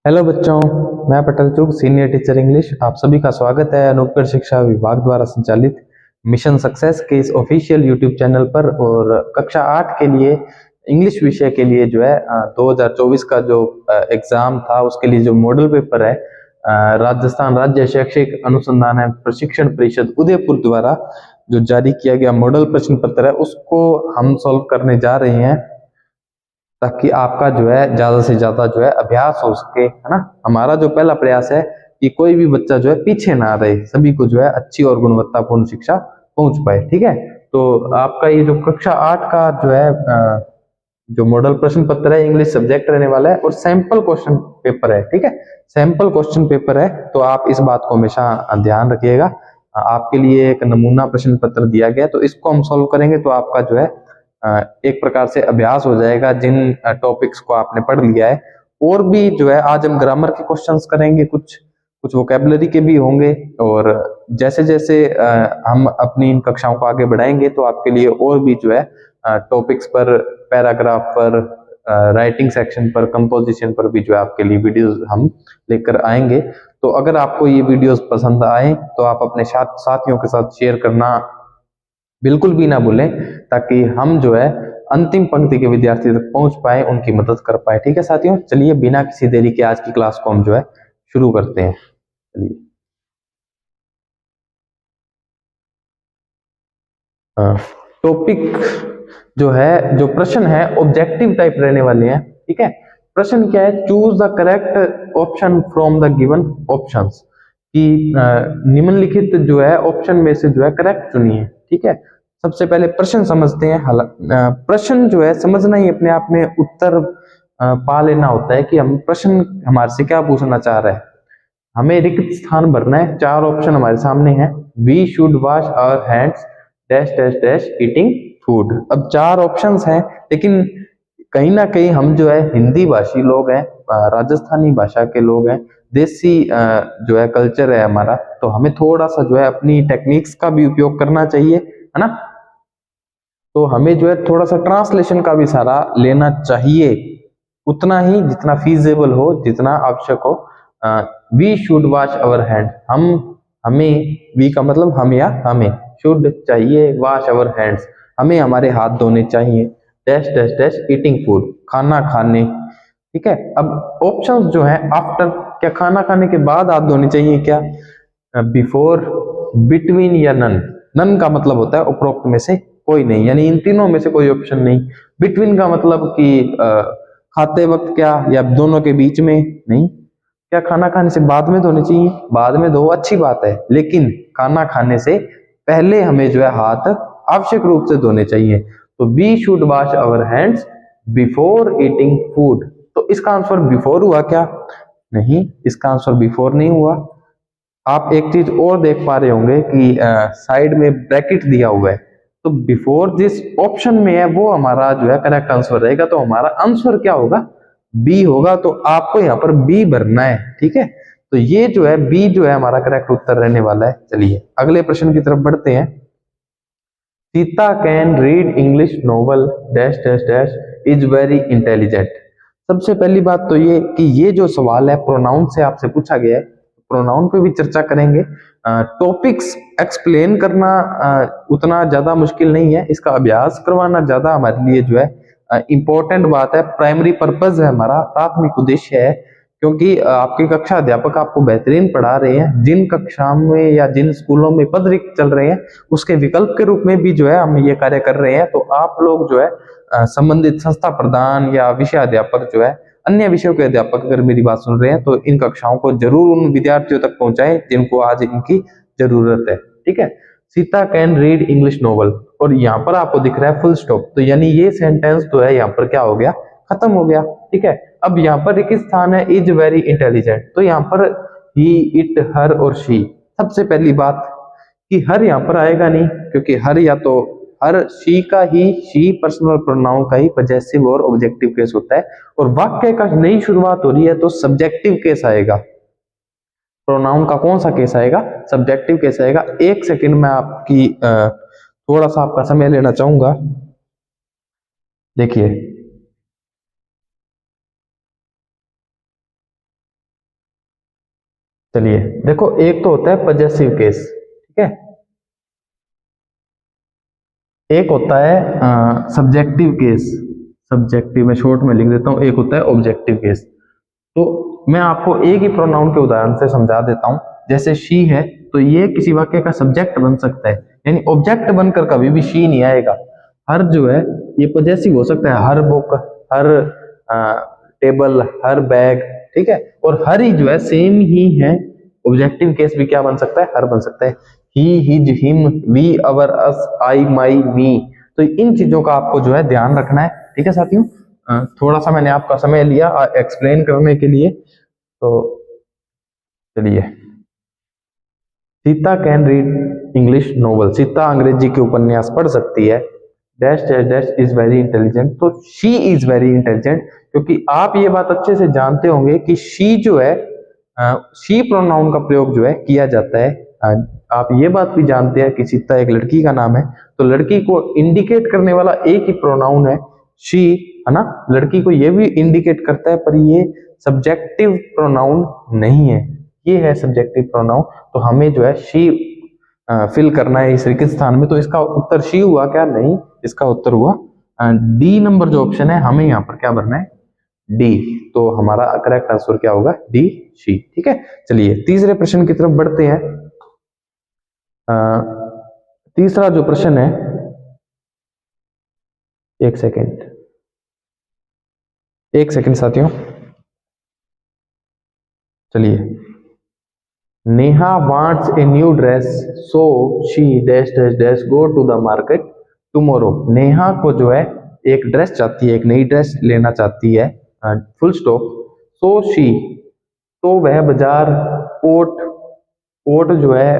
Hello बच्चों, मैं पटेल चुग senior teacher English. आप सभी का स्वागत है अनूपगढ़ शिक्षा विभाग द्वारा संचालित मिशन सक्सेस के इस ऑफिशियल यूट्यूब चैनल पर। और कक्षा 8 के लिए इंग्लिश विषय के लिए जो है 2024 का जो एग्जाम था उसके लिए जो मॉडल पेपर है राजस्थान राज्य शैक्षिक अनुसंधान एवं प्रशिक्षण परिषद उदयपुर द्वारा जो जारी किया गया मॉडल प्रश्न पत्र है उसको हम सॉल्व करने जा रहे हैं, ताकि आपका जो है ज्यादा से ज्यादा जो है अभ्यास हो सके, है ना। हमारा जो पहला प्रयास है कि कोई भी बच्चा जो है पीछे ना रहे, सभी को जो है अच्छी और गुणवत्तापूर्ण शिक्षा पहुंच पाए। ठीक है, तो आपका ये जो कक्षा 8 का जो है जो मॉडल प्रश्न पत्र है इंग्लिश सब्जेक्ट रहने वाला है और सैंपल क्वेश्चन पेपर है। ठीक है, सैंपल क्वेश्चन पेपर है, तो आप इस बात को हमेशा ध्यान रखिएगा। आपके लिए एक नमूना प्रश्न पत्र दिया गया, तो इसको हम सॉल्व करेंगे तो आपका जो है एक प्रकार से अभ्यास हो जाएगा जिन टॉपिक्स को आपने पढ़ लिया है। और भी जो है आज हम ग्रामर के क्वेश्चंस करेंगे, कुछ कुछ वोकेबलरी के भी होंगे। और जैसे जैसे हम अपनी इन कक्षाओं को आगे बढ़ाएंगे तो आपके लिए और भी जो है टॉपिक्स पर, पैराग्राफ पर, राइटिंग सेक्शन पर, कंपोजिशन पर भी जो है आपके लिए वीडियोस हम लेकर आएंगे। तो अगर आपको ये वीडियोस पसंद आए तो आप अपने साथियों के साथ शेयर करना बिल्कुल भी ना भूलें, ताकि हम जो है अंतिम पंक्ति के विद्यार्थी तक पहुंच पाए, उनकी मदद कर पाए। ठीक है साथियों, चलिए बिना किसी देरी के आज की क्लास को हम जो है शुरू करते हैं। चलिए, टॉपिक जो है, जो प्रश्न है ऑब्जेक्टिव टाइप रहने वाले हैं। ठीक है, प्रश्न क्या है? Choose the correct option from the given options, कि निम्नलिखित जो है ऑप्शन में से जो है करेक्ट चुनिए। ठीक है, सबसे पहले प्रश्न समझते हैं। प्रश्न जो है समझना ही अपने आप में उत्तर पा लेना होता है कि हम प्रश्न हमारे से क्या पूछना चाह रहे हैं। हमें रिक्त स्थान भरना है। चार ऑप्शन हमारे सामने हैं। We should wash our hands dash dash dash eating food. अब चार ऑप्शंस हैं, लेकिन कहीं ना कहीं हम जो है हिंदी भाषी लोग हैं, राजस्थानी भाषा के लोग हैं, देसी जो है कल्चर है हमारा, तो हमें थोड़ा सा जो है अपनी टेक्निक्स का भी उपयोग करना चाहिए, है ना। तो हमें जो है थोड़ा सा ट्रांसलेशन का भी सहारा लेना चाहिए, उतना ही जितना फीजेबल हो, जितना आवश्यक हो। We should wash our hand, हमें, वी का मतलब हम या हमें, शुड चाहिए, वॉश अवर हैंड्स हमें हमारे हाथ धोने चाहिए, dash dash dash eating food खाना खाने। ठीक है, अब ऑप्शंस जो है आफ्टर, क्या खाना खाने के बाद हाथ धोने चाहिए, क्या बिफोर, बिटवीन या नन। नन का मतलब होता है उपरोक्त में से कोई नहीं, यानी इन तीनों में से कोई ऑप्शन नहीं। बिटवीन का मतलब कि खाते वक्त क्या, या दोनों के बीच में नहीं। क्या खाना खाने से बाद में धोने चाहिए? बाद में धो, अच्छी बात है, लेकिन खाना खाने से पहले हमें जो है हाथ आवश्यक रूप से धोने चाहिए। तो we should wash our hands before eating food. तो इसका आंसर बिफोर हुआ क्या? नहीं, इसका आंसर बिफोर नहीं हुआ। आप एक चीज और देख पा रहे होंगे कि साइड में ब्रैकेट दिया हुआ है, तो बिफोर जिस ऑप्शन में है वो हमारा जो है करेक्ट आंसर रहेगा। तो हमारा आंसर क्या होगा? बी होगा। तो आपको यहाँ पर बी भरना है। ठीक है, तो ये जो है बी जो है हमारा करेक्ट उत्तर रहने वाला है। चलिए अगले प्रश्न की तरफ बढ़ते हैं। Sita can read English novel dash dash dash is very intelligent. सबसे पहली बात तो ये कि ये जो सवाल है प्रोनाउन से आपसे पूछा गया है, प्रोनाउन पे भी चर्चा करेंगे। टॉपिक्स एक्सप्लेन करना उतना ज्यादा मुश्किल नहीं है, इसका अभ्यास करवाना ज्यादा हमारे लिए जो है इंपॉर्टेंट बात है। प्राइमरी पर्पज है हमारा, प्राथमिक उद्देश्य है, क्योंकि आपके कक्षा अध्यापक आपको बेहतरीन पढ़ा रहे हैं। जिन कक्षाओं में या जिन स्कूलों में पद रिक्त चल रहे हैं उसके विकल्प के रूप में भी जो है हम ये कार्य कर रहे हैं। तो आप लोग जो है संबंधित संस्था प्रधान या विषय अध्यापक जो है, अन्य विषयों के अध्यापक अगर मेरी बात सुन रहे हैं तो इन कक्षाओं को जरूर उन विद्यार्थियों तक पहुंचाएं जिनको आज इनकी जरूरत है। ठीक है, Sita can read English novel, और यहाँ पर आपको दिख रहा है फुल स्टॉप, तो यानी ये सेंटेंस जो है यहाँ पर क्या हो गया? खत्म हो गया। ठीक है, अब यहाँ पर एक स्थान है इज वेरी इंटेलिजेंट, तो यहाँ पर ही, इट, हर और शी। सबसे पहली बात कि हर यहाँ पर आएगा नहीं, क्योंकि हर या तो हर शी का ही, शी पर्सनल प्रोनाउन का ही पजेसिव और ऑब्जेक्टिव केस होता है, और वाक्य का नई शुरुआत हो रही है तो सब्जेक्टिव केस आएगा। प्रोनाउन का कौन सा केस आएगा? सब्जेक्टिव केस आएगा। एक सेकंड में आपकी थोड़ा सा आपका समय लेना चाहूंगा। देखिए, चलिए देखो, एक तो होता है पजेसिव केस, ठीक है, एक होता है सब्जेक्टिव केस, सब्जेक्टिव में शॉर्ट में लिख देता हूं, एक होता है ऑब्जेक्टिव केस। तो मैं आपको एक ही प्रोनाउन के उदाहरण से समझा देता हूं। जैसे शी है, तो ये किसी वाक्य का सब्जेक्ट बन सकता है, यानी ऑब्जेक्ट बनकर कभी भी शी नहीं आएगा। हर जो है ये पॉजेसिव हो सकता है, हर बुक, हर टेबल, हर बैग, ठीक है, और हर ही जो है सेम ही है। ऑब्जेक्टिव केस भी क्या बन सकता है, हर बन सकता है। ही, हिज, हिम, वी, अवर, अस, आई, माई, मी। तो इन चीजों का आपको जो है ध्यान रखना है, ठीक है साथियों। थोड़ा सा मैंने आपका समय लिया एक्सप्लेन करने के लिए। तो चलिए, Sita can read English novel, Sita अंग्रेजी के उपन्यास पढ़ सकती है। Dash dash dash is very intelligent, तो शी इज वेरी इंटेलिजेंट, क्योंकि आप ये बात अच्छे से जानते होंगे कि शी जो है, शी प्रोनाउन का प्रयोग जो है किया जाता है। आप ये बात भी जानते हैं कि सीता एक लड़की का नाम है, तो लड़की को इंडिकेट करने वाला एक ही प्रोनाउन है शी, है ना। लड़की को ये भी इंडिकेट करता है, पर ये सब्जेक्टिव प्रोनाउन नहीं है, ये है सब्जेक्टिव प्रोनाउन। तो हमें जो है शी फिल करना है इस रिक्त स्थान में। तो इसका उत्तर शी हुआ क्या, नहीं, इसका उत्तर हुआ डी नंबर जो ऑप्शन है, हमें यहाँ पर क्या भरना है, डी। तो हमारा करेक्ट आंसर क्या होगा, डी, शी, ठीक है। चलिए तीसरे प्रश्न की तरफ बढ़ते हैं। तीसरा जो प्रश्न है, एक सेकेंड, एक सेकेंड साथियों, चलिए, Neha wants a new dress, so she dash dash dash go to the market tomorrow. Neha को जो है एक ड्रेस चाहती है, एक नई ड्रेस लेना चाहती है, फुल स्टॉप। सो शी, तो वह बाजार, ओट, ओट जो है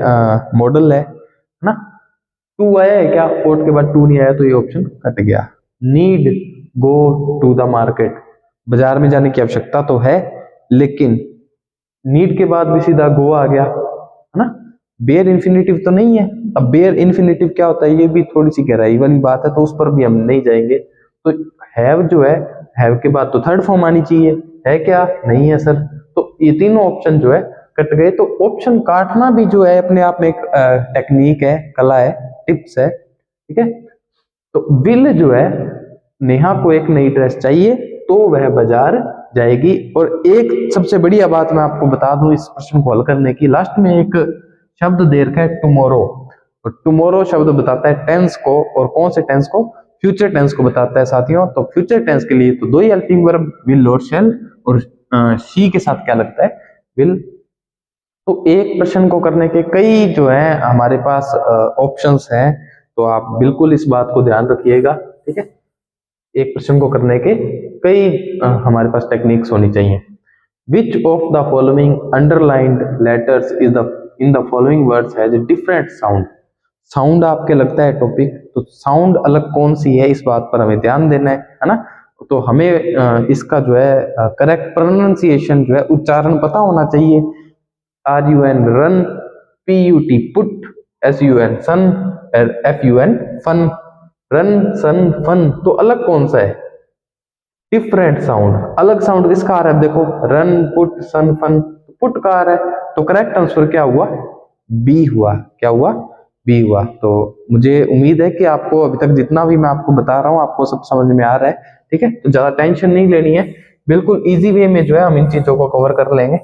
मॉडल है ना। टू आया है क्या, ओट के बाद टू नहीं आया, तो ये ऑप्शन कट गया। Need go to the market, बाजार में जाने की आवश्यकता तो है, लेकिन नीड के बाद भी सीधा गो आ गया, है ना। बेयर इन्फिनेटिव तो नहीं है। अब बेयर इन्फिनेटिव क्या होता है, ये भी थोड़ी सी गहराई वाली बात है, तो उस पर भी हम नहीं जाएंगे। तो हैव जो है, हैव के बाद तो थर्ड फॉर्म आनी चाहिए, है क्या, नहीं है सर। तो ये तीनों ऑप्शन जो है कट गए। तो ऑप्शन काटना भी जो है अपने आप में एक टेक्निक है, कला है, टिप्स है, ठीक है। तो विल जो है, नेहा को एक नई ड्रेस चाहिए तो वह बाजार जाएगी। और एक सबसे बढ़िया बात मैं आपको बता दूं इस प्रश्न को हल करने की, लास्ट में एक शब्द दे रखा है टुमारो। और टुमारो शब्द बताता है टेंस को, और कौन से टेंस को, फ्यूचर टेंस को बताता है साथियों। तो फ्यूचर टेंस के लिए तो दो ही हेल्पिंग वर्ब, विल और शैल, और शी के साथ क्या लगता है, विल। तो एक प्रश्न को करने के कई जो है हमारे पास ऑप्शंस हैं, तो आप बिल्कुल इस बात को ध्यान रखिएगा, ठीक है। एक प्रश्न को करने के कई हमारे पास टेक्निक्स होनी चाहिए। Which of the following underlined letters is the in the following words has a different sound. Sound आपके लगता है टॉपिक, तो साउंड अलग कौन सी है, इस बात पर हमें ध्यान देना है ना। तो हमें इसका जो है करेक्ट प्रोनाउंसिएशन जो है, उच्चारण पता होना चाहिए। RUN run, PUT put, SUN सन, FUN फन, रन, सन, फन। तो अलग कौन सा है, डिफरेंट साउंड, अलग साउंड किसका आ रहा है, देखो रन, पुट, सन, फन, पुट का आ रहा है। तो करेक्ट आंसर क्या हुआ, बी हुआ। क्या हुआ, बी हुआ। तो मुझे उम्मीद है कि आपको अभी तक जितना भी मैं आपको बता रहा हूँ आपको सब समझ में आ रहा है, ठीक है। तो ज्यादा टेंशन नहीं लेनी है, बिल्कुल इजी वे में जो है हम इन चीजों को कवर कर लेंगे,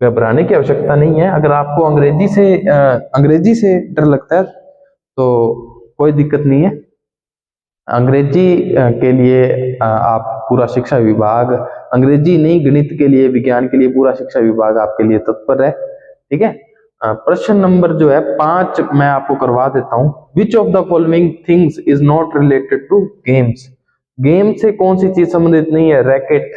घबराने की आवश्यकता नहीं है। अगर आपको अंग्रेजी से डर लगता है तो कोई दिक्कत नहीं है। अंग्रेजी के लिए आप पूरा शिक्षा विभाग, अंग्रेजी नहीं गणित के लिए, विज्ञान के लिए पूरा शिक्षा विभाग आपके लिए तत्पर है, ठीक है। प्रश्न नंबर जो है 5 मैं आपको करवा देता हूं। Which of the following things is not related to games. Game से कौन सी चीज संबंधित नहीं है, रैकेट,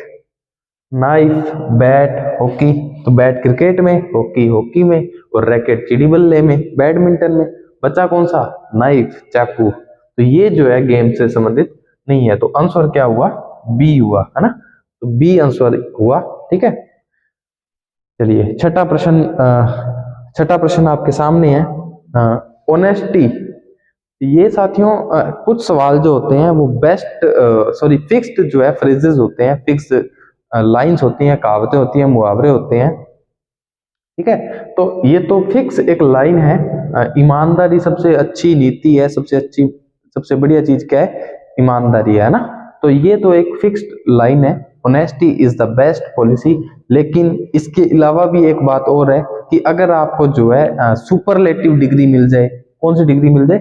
नाइफ, बैट, हॉकी। तो बैट क्रिकेट में, हॉकी हॉकी में, और रैकेट चिड़ी बल्ले में, बैडमिंटन में। बचा कौन सा, नाइफ, चाकू। तो ये जो है गेम से संबंधित नहीं है। तो आंसर क्या हुआ, बी हुआ, है ना। तो बी आंसर हुआ, ठीक है। चलिए छठा प्रश्न आपके सामने है, ऑनेस्टी। ये साथियों कुछ सवाल जो होते हैं वो फिक्स्ड जो है फ्रेजेस होते हैं, फिक्स लाइंस होती हैं, कहावतें होती हैं, मुहावरे होते हैं। ठीक है। तो ये तो फिक्स एक लाइन है। ईमानदारी सबसे अच्छी नीति है, सबसे बढ़िया चीज क्या है? ईमानदारी है ना। तो ये तो एक फिक्स्ड लाइन है, honesty is the best policy. लेकिन इसके अलावा भी एक बात और है कि अगर आपको जो है सुपरलेटिव डिग्री मिल जाए, कौन सी डिग्री मिल जाए?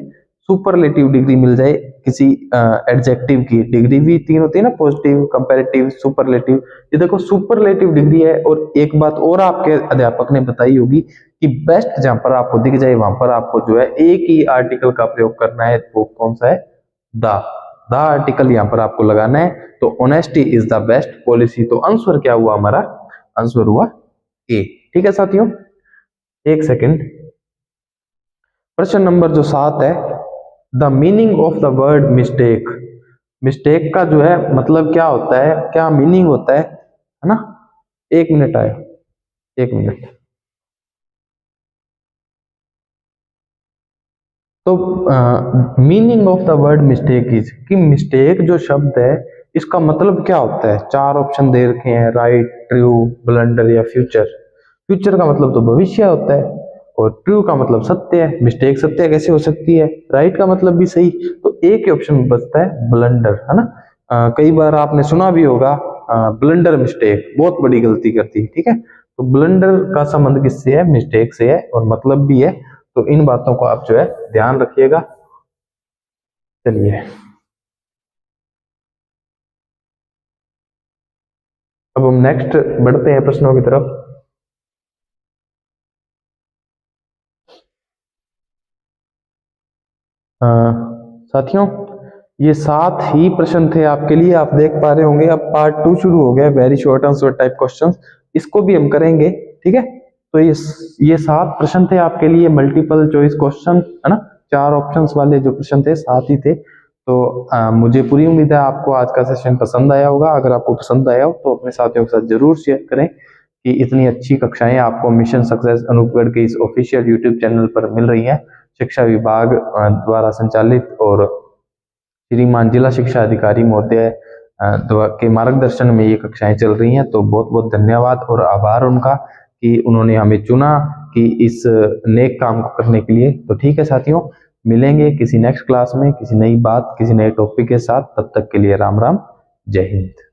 सुपरलेटिव डिग्री मिल जाए, किसी एडजेक्टिव की डिग्री भी तीन होती है ना, पॉजिटिव, कंपैरेटिव, सुपरलेटिव। ये देखो सुपरलेटिव डिग्री है। और एक बात और आपके अध्यापक ने बताई होगी कि बेस्ट जहां पर आपको दिख जाए वहां पर आपको जो है एक ही आर्टिकल का प्रयोग करना है। वो कौन सा है? द आर्टिकल यहां पर आपको लगाना है। तो honesty is the best policy. तो आंसर क्या हुआ हमारा? आंसर हुआ ए। ठीक है साथियों, एक सेकंड। प्रश्न नंबर जो 7 है, the meaning of the word mistake. Mistake का जो है मतलब क्या होता है, क्या मीनिंग होता है ना? एक मिनट आए, एक मिनट। तो meaning of the word mistake is कि मिस्टेक जो शब्द है इसका मतलब क्या होता है? चार ऑप्शन दे रखे हैं, राइट, ट्रू, ब्लंडर या फ्यूचर। फ्यूचर का मतलब तो भविष्य होता है, और ट्रू का मतलब सत्य है। मिस्टेक सत्य कैसे हो सकती है? राइट का मतलब भी सही। तो एक ही ऑप्शन बचता है ब्लंडर, है ना। कई बार आपने सुना भी होगा ब्लंडर मिस्टेक, बहुत बड़ी गलती करती है। ठीक है, तो ब्लंडर का संबंध किससे है? मिस्टेक से है, और मतलब भी है। तो इन बातों को आप जो है ध्यान रखिएगा। चलिए अब हम नेक्स्ट बढ़ते हैं प्रश्नों की तरफ। साथियों, ये 7 ही प्रश्न थे आपके लिए। आप देख पा रहे होंगे अब पार्ट 2 शुरू हो गया, very short answer type questions. इसको भी हम करेंगे। ठीक है, तो ये 7 प्रश्न थे आपके लिए, मल्टीपल चॉइस क्वेश्चन, है ना। 4 ऑप्शंस वाले जो प्रश्न थे 7 ही थे। तो मुझे पूरी उम्मीद है आपको आज का सेशन पसंद आया होगा। अगर आपको पसंद आया हो तो अपने साथियों के साथ जरूर शेयर करें कि इतनी अच्छी कक्षाएं आपको मिशन सक्सेस अनूपगढ़ के इस ऑफिशियल यूट्यूब चैनल पर मिल रही हैं, शिक्षा विभाग द्वारा संचालित। और श्रीमान जिला शिक्षा अधिकारी महोदय के मार्गदर्शन में ये कक्षाएं चल रही हैं। तो बहुत बहुत धन्यवाद और आभार उनका कि उन्होंने हमें चुना कि इस नेक काम को करने के लिए। तो ठीक है साथियों, मिलेंगे किसी नेक्स्ट क्लास में किसी नई बात, किसी नए टॉपिक के साथ। तब तक के लिए राम राम, जय हिंद।